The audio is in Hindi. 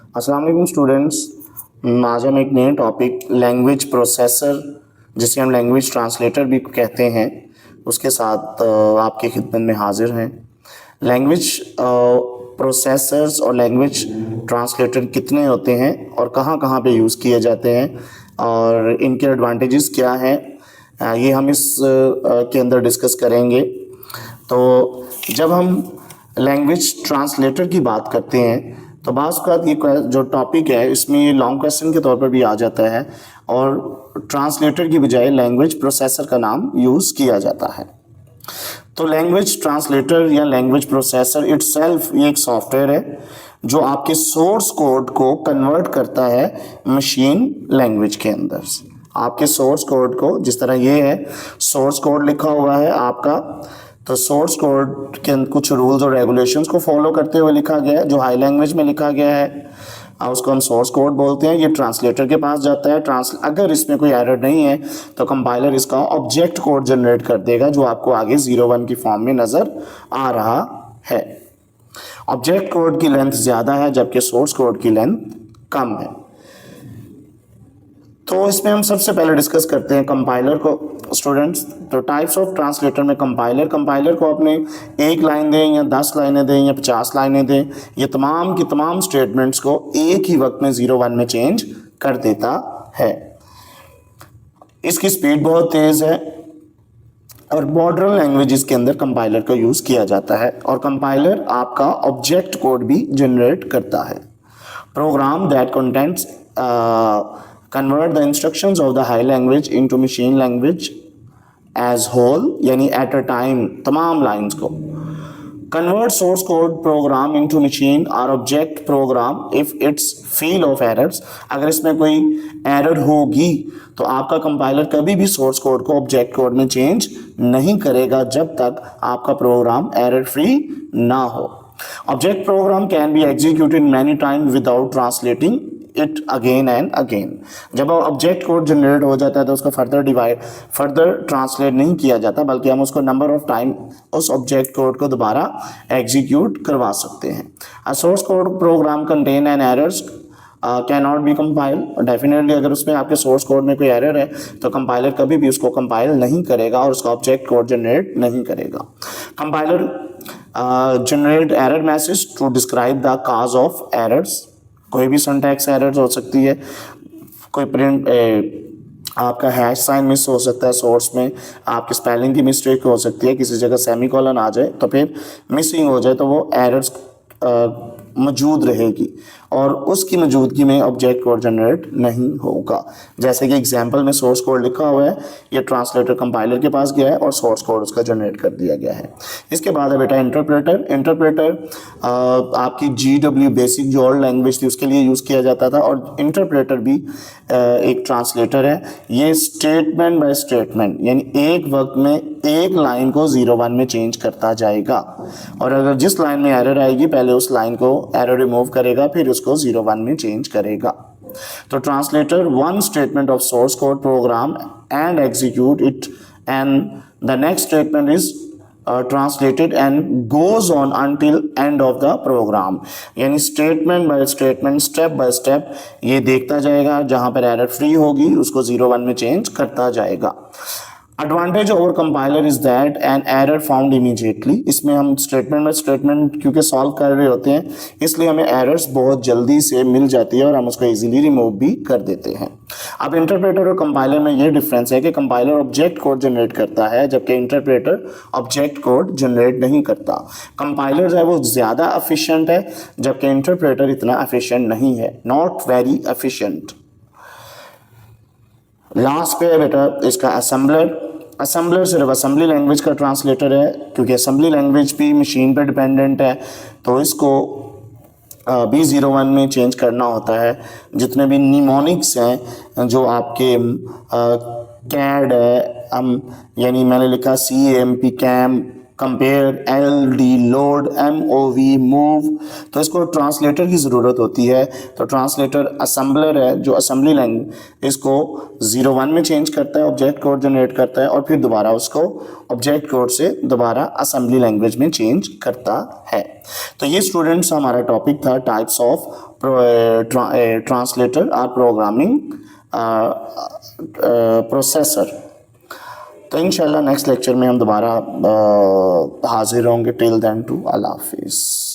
अस्सलाम वालेकुम स्टूडेंट्स। आज हम एक नए टॉपिक लैंग्वेज प्रोसेसर, जिसे हम लैंग्वेज ट्रांसलेटर भी कहते हैं, उसके साथ आपकी खिदमत में हाजिर हैं। लैंग्वेज प्रोसेसर्स और लैंग्वेज ट्रांसलेटर कितने होते हैं और कहाँ कहाँ पे यूज़ किए जाते हैं और इनके एडवांटेजेस क्या हैं, ये हम इस के अंदर डिस्कस करेंगे। तो जब हम लैंग्वेज ट्रांसलेटर की बात करते हैं तो बाज़ औक़ात ये जो टॉपिक है इसमें ये लॉन्ग क्वेश्चन के तौर पर भी आ जाता है और ट्रांसलेटर की बजाय लैंग्वेज प्रोसेसर का नाम यूज़ किया जाता है। तो लैंग्वेज ट्रांसलेटर या लैंग्वेज प्रोसेसर इटसेल्फ ये एक सॉफ्टवेयर है जो आपके सोर्स कोड को कन्वर्ट करता है मशीन लैंग्वेज के अंदर। आपके सोर्स कोड को, जिस तरह ये है सोर्स कोड लिखा हुआ है आपका, तो सोर्स कोड के कुछ रूल्स और रेगुलेशंस को फॉलो करते हुए लिखा गया है, जो हाई लैंग्वेज में लिखा गया है, उसको हम सोर्स कोड बोलते हैं। ये ट्रांसलेटर के पास जाता है। अगर इसमें कोई एरर नहीं है तो कंपाइलर इसका ऑब्जेक्ट कोड जनरेट कर देगा, जो आपको आगे 01 की फॉर्म में नज़र आ रहा है। ऑब्जेक्ट कोड की लेंथ ज़्यादा है जबकि सोर्स कोड की लेंथ कम है। तो इसमें हम सबसे पहले डिस्कस करते हैं कंपाइलर को स्टूडेंट्स। तो टाइप्स ऑफ ट्रांसलेटर में कंपाइलर को अपने 1 लाइन दें या 10 लाइनें दें या 50 लाइनें दें, ये तमाम की तमाम स्टेटमेंट्स को एक ही वक्त में 01 में चेंज कर देता है। इसकी स्पीड बहुत तेज़ है और मॉडर्न लैंग्वेजेस के अंदर कंपाइलर का यूज़ किया जाता है और कंपाइलर आपका ऑब्जेक्ट कोड भी जनरेट करता है। Program that contents convert the instructions of the high language into machine language as whole, यानी at a time तमाम लाइंस को। Convert source code program into machine or object program if it's feel of errors। अगर इसमें कोई एरर होगी तो आपका कंपाइलर कभी भी सोर्स कोड को ऑब्जेक्ट कोड में चेंज नहीं करेगा जब तक आपका प्रोग्राम एरर फ्री ना हो। Object program can be executed many time without translating it again and again. जब ऑब्जेक्ट कोड जनरेट हो जाता है तो उसको फर्दर ट्रांसलेट नहीं किया जाता, बल्कि हम उसको नंबर ऑफ टाइम उस ऑब्जेक्ट कोड को दोबारा एग्जीक्यूट करवा सकते हैं। A source code program contain an errors cannot be compile. Definitely अगर उसमें आपके सोर्स कोड में कोई एरर है तो कंपाइलर कभी भी उसको कंपाइल नहीं करेगा और उसका ऑब्जेक्ट कोड जनरेट नहीं करेगा। Compiler generate error message to describe the cause of errors. कोई भी सिंटैक्स एरर हो सकती है, कोई प्रिंट आपका हैश साइन मिस हो सकता है, सोर्स में आपकी स्पेलिंग की मिस्टेक हो सकती है, किसी जगह सेमीकोलन आ जाए तो फिर मिसिंग हो जाए तो वो एरर्स मौजूद रहेगी और उसकी मौजूदगी में ऑब्जेक्ट कोड जनरेट नहीं होगा। जैसे कि एग्जांपल में सोर्स कोड लिखा हुआ है, ये ट्रांसलेटर कंपाइलर के पास गया है और सोर्स कोड उसका जनरेट कर दिया गया है। इसके बाद है बेटा इंटरप्रेटर आपकी GW बेसिक जो ओल्ड लैंग्वेज थी उसके लिए यूज़ किया जाता था और इंटरप्रेटर भी एक ट्रांसलेटर है। ये स्टेटमेंट बाय स्टेटमेंट यानी एक वक्त में एक लाइन को 01 में चेंज करता जाएगा और अगर जिस लाइन में एरर आएगी पहले उस लाइन को एरर रिमूव करेगा, फिर उसको 01 में चेंज करेगा। तो translator one statement of source code program and execute it and the next statement is translated and goes on until end of the program। यानी statement by statement, step by step ये देखता जाएगा, जहां पर एरर फ्री होगी उसको 01 में चेंज करता जाएगा। Advantage over compiler is that an error found immediately. इसमें हम स्टेटमेंट बाय स्टेटमेंट क्योंकि सॉल्व कर रहे होते हैं इसलिए हमें एरर्स बहुत जल्दी से मिल जाती है और हम उसको इजीली रिमूव भी कर देते हैं। अब इंटरप्रेटर और कंपाइलर में ये डिफरेंस है कि कंपाइलर ऑब्जेक्ट कोड जनरेट करता है जबकि इंटरप्रेटर ऑब्जेक्ट कोड जनरेट नहीं करता। कंपाइलर जो है वो ज़्यादा एफिशिएंट है जबकि इंटरप्रेटर इतना एफिशिएंट नहीं है, नॉट वेरी एफिशिएंट। लास्ट पे है बेटा इसका असेंबलर सिर्फ असेंबली लैंग्वेज का ट्रांसलेटर है, क्योंकि असेंबली लैंग्वेज भी मशीन पर डिपेंडेंट है तो इसको भी 01 में चेंज करना होता है। जितने भी निमोनिक्स हैं जो आपके कैड है, यानी मैंने लिखा CAMP cam, compare, LD, load, MOV, move, तो इसको ट्रांसलेटर की ज़रूरत होती है। तो ट्रांसलेटर असेंबलर है जो असेंबली लैंग्वेज इसको 01 में चेंज करता है, ऑब्जेक्ट कोड जनरेट करता है और फिर दोबारा उसको ऑब्जेक्ट कोड से दोबारा असेंबली लैंग्वेज में चेंज करता है। तो ये स्टूडेंट्स हमारा टॉपिक था टाइप्स ऑफ ट्रांसलेटर और प्रोग्रामिंग प्रोसेसर। तो इंशाल्लाह नेक्स्ट लेक्चर में हम दोबारा हाजिर होंगे। टिल देन टू अल्लाह हाफिज़।